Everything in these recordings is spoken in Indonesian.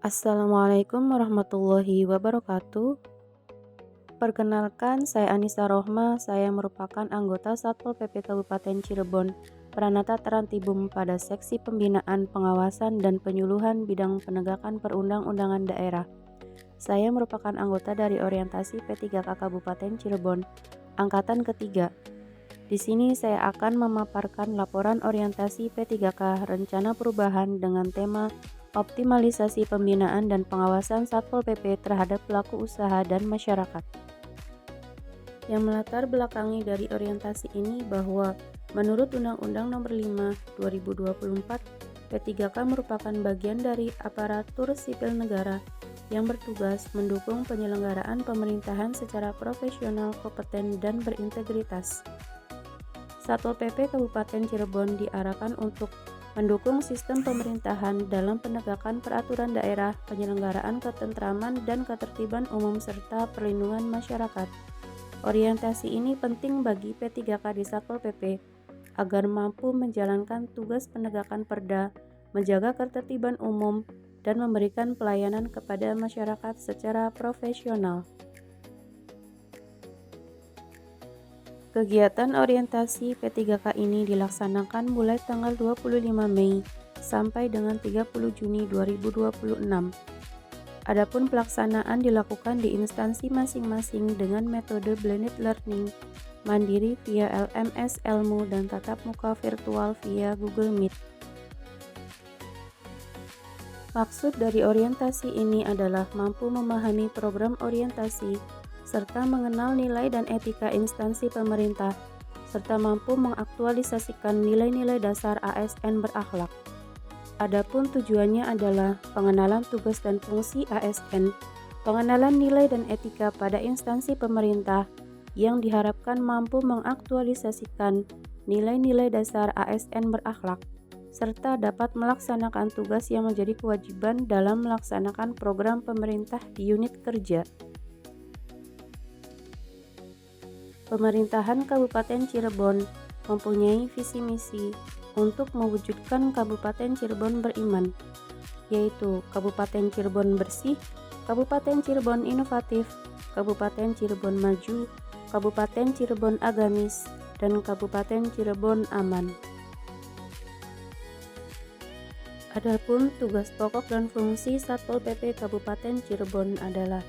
Assalamualaikum warahmatullahi wabarakatuh. Perkenalkan, saya Anissa Rohma. Saya merupakan anggota Satpol PP Kabupaten Cirebon, Pranata Terantibum pada Seksi Pembinaan, Pengawasan, dan Penyuluhan Bidang Penegakan Perundang-undangan Daerah. Saya merupakan anggota dari orientasi P3K Kabupaten Cirebon, angkatan ketiga. Di sini saya akan memaparkan laporan orientasi P3K Rencana Perubahan dengan tema optimalisasi pembinaan dan pengawasan Satpol PP terhadap pelaku usaha dan masyarakat. Yang melatar belakangi dari orientasi ini bahwa menurut Undang-Undang Nomor 5 2024, P3K merupakan bagian dari aparatur sipil negara yang bertugas mendukung penyelenggaraan pemerintahan secara profesional, kompeten, dan berintegritas. Satpol PP Kabupaten Cirebon diarahkan untuk mendukung sistem pemerintahan dalam penegakan peraturan daerah, penyelenggaraan ketentraman dan ketertiban umum, serta perlindungan masyarakat. Orientasi ini penting bagi P3K di Satpol PP agar mampu menjalankan tugas penegakan perda, menjaga ketertiban umum, dan memberikan pelayanan kepada masyarakat secara profesional. Kegiatan orientasi P3K ini dilaksanakan mulai tanggal 25 Mei sampai dengan 30 Juni 2026. Adapun pelaksanaan dilakukan di instansi masing-masing dengan metode blended learning, mandiri via LMS Ilmu dan tatap muka virtual via Google Meet. Maksud dari orientasi ini adalah mampu memahami program orientasi serta mengenal nilai dan etika instansi pemerintah, serta mampu mengaktualisasikan nilai-nilai dasar ASN berakhlak. Adapun tujuannya adalah pengenalan tugas dan fungsi ASN, pengenalan nilai dan etika pada instansi pemerintah yang diharapkan mampu mengaktualisasikan nilai-nilai dasar ASN berakhlak, serta dapat melaksanakan tugas yang menjadi kewajiban dalam melaksanakan program pemerintah di unit kerja. Pemerintahan Kabupaten Cirebon mempunyai visi misi untuk mewujudkan Kabupaten Cirebon beriman, yaitu Kabupaten Cirebon bersih, Kabupaten Cirebon inovatif, Kabupaten Cirebon maju, Kabupaten Cirebon agamis, dan Kabupaten Cirebon aman. Adapun tugas pokok dan fungsi Satpol PP Kabupaten Cirebon adalah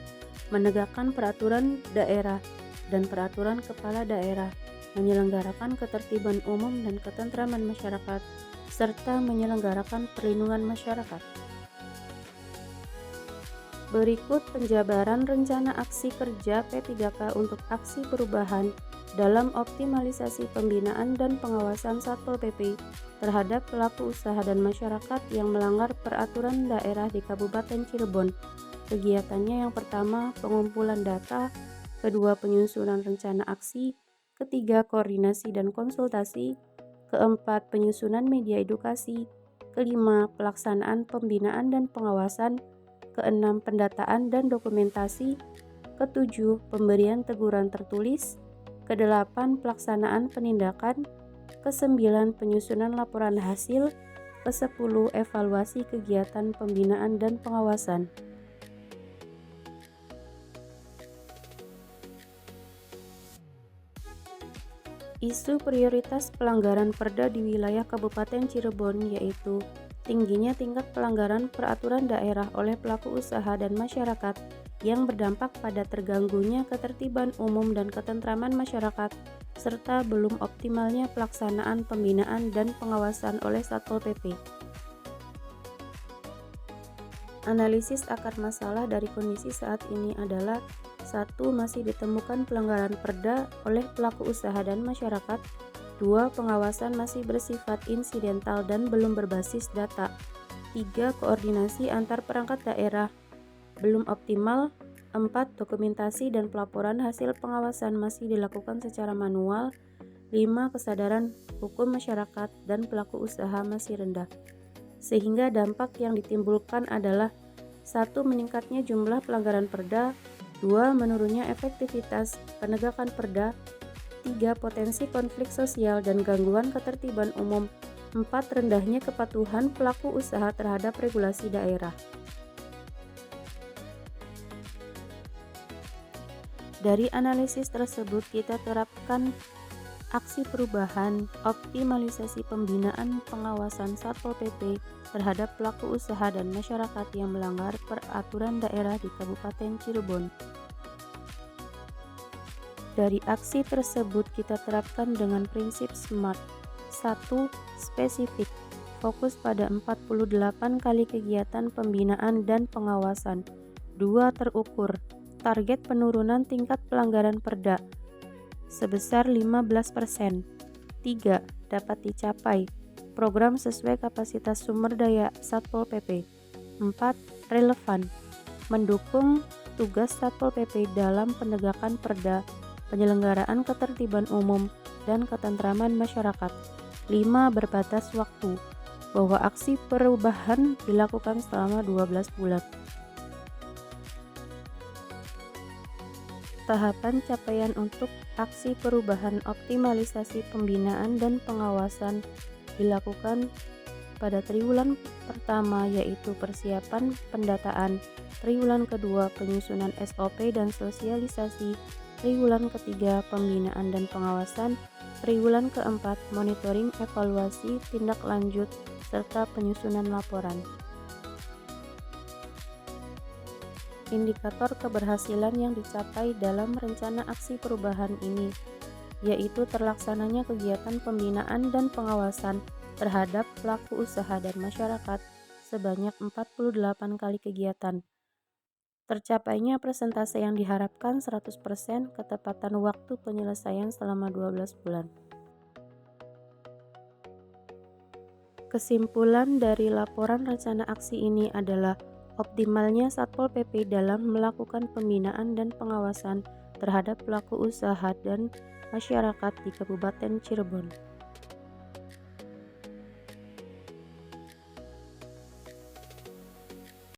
menegakkan peraturan daerah dan peraturan kepala daerah, menyelenggarakan ketertiban umum dan ketentraman masyarakat, serta menyelenggarakan perlindungan masyarakat. Berikut penjabaran rencana aksi kerja P3K untuk aksi perubahan dalam optimalisasi pembinaan dan pengawasan Satpol PP terhadap pelaku usaha dan masyarakat yang melanggar peraturan daerah di Kabupaten Cirebon. Kegiatannya yang pertama, pengumpulan data; kedua, penyusunan rencana aksi; ketiga, koordinasi dan konsultasi; keempat, penyusunan media edukasi; kelima, pelaksanaan pembinaan dan pengawasan; keenam, pendataan dan dokumentasi; ketujuh, pemberian teguran tertulis; kedelapan, pelaksanaan penindakan; kesembilan, penyusunan laporan hasil; kesepuluh, evaluasi kegiatan pembinaan dan pengawasan. Isu prioritas pelanggaran perda di wilayah Kabupaten Cirebon yaitu tingginya tingkat pelanggaran peraturan daerah oleh pelaku usaha dan masyarakat yang berdampak pada terganggunya ketertiban umum dan ketentraman masyarakat, serta belum optimalnya pelaksanaan pembinaan dan pengawasan oleh Satpol PP. Analisis akar masalah dari kondisi saat ini adalah: 1. Masih ditemukan pelanggaran perda oleh pelaku usaha dan masyarakat. 2. Pengawasan masih bersifat insidental dan belum berbasis data. 3. Koordinasi antar perangkat daerah belum optimal. 4. Dokumentasi dan pelaporan hasil pengawasan masih dilakukan secara manual. 5. Kesadaran hukum masyarakat dan pelaku usaha masih rendah, sehingga dampak yang ditimbulkan adalah: 1. Meningkatnya jumlah pelanggaran perda. 2. Menurunnya efektivitas penegakan perda. 3. Potensi konflik sosial dan gangguan ketertiban umum. 4. Rendahnya kepatuhan pelaku usaha terhadap regulasi daerah. Dari analisis tersebut kita terapkan aksi perubahan, optimalisasi pembinaan pengawasan Satpol PP terhadap pelaku usaha dan masyarakat yang melanggar peraturan daerah di Kabupaten Cirebon. Dari aksi tersebut kita terapkan dengan prinsip SMART. 1. Spesifik. Fokus pada 48 kali kegiatan pembinaan dan pengawasan. 2. Terukur. Target penurunan tingkat pelanggaran Perda sebesar 15%. 3. Dapat dicapai. Program sesuai kapasitas sumber daya Satpol PP. 4. Relevan. Mendukung tugas Satpol PP dalam penegakan Perda, penyelenggaraan ketertiban umum, dan ketentraman masyarakat. 5. Berbatas waktu, bahwa aksi perubahan dilakukan selama 12 bulan. Tahapan capaian untuk aksi perubahan optimalisasi pembinaan dan pengawasan dilakukan pada triwulan pertama, yaitu persiapan pendataan, triwulan kedua penyusunan SOP dan sosialisasi, triwulan ketiga pembinaan dan pengawasan, triwulan keempat monitoring, evaluasi, tindak lanjut, serta penyusunan laporan. Indikator keberhasilan yang dicapai dalam rencana aksi perubahan ini, yaitu terlaksananya kegiatan pembinaan dan pengawasan terhadap pelaku usaha dan masyarakat sebanyak 48 kali kegiatan. Tercapainya persentase yang diharapkan 100%, ketepatan waktu penyelesaian selama 12 bulan. Kesimpulan dari laporan rencana aksi ini adalah optimalnya Satpol PP dalam melakukan pembinaan dan pengawasan terhadap pelaku usaha dan masyarakat di Kabupaten Cirebon.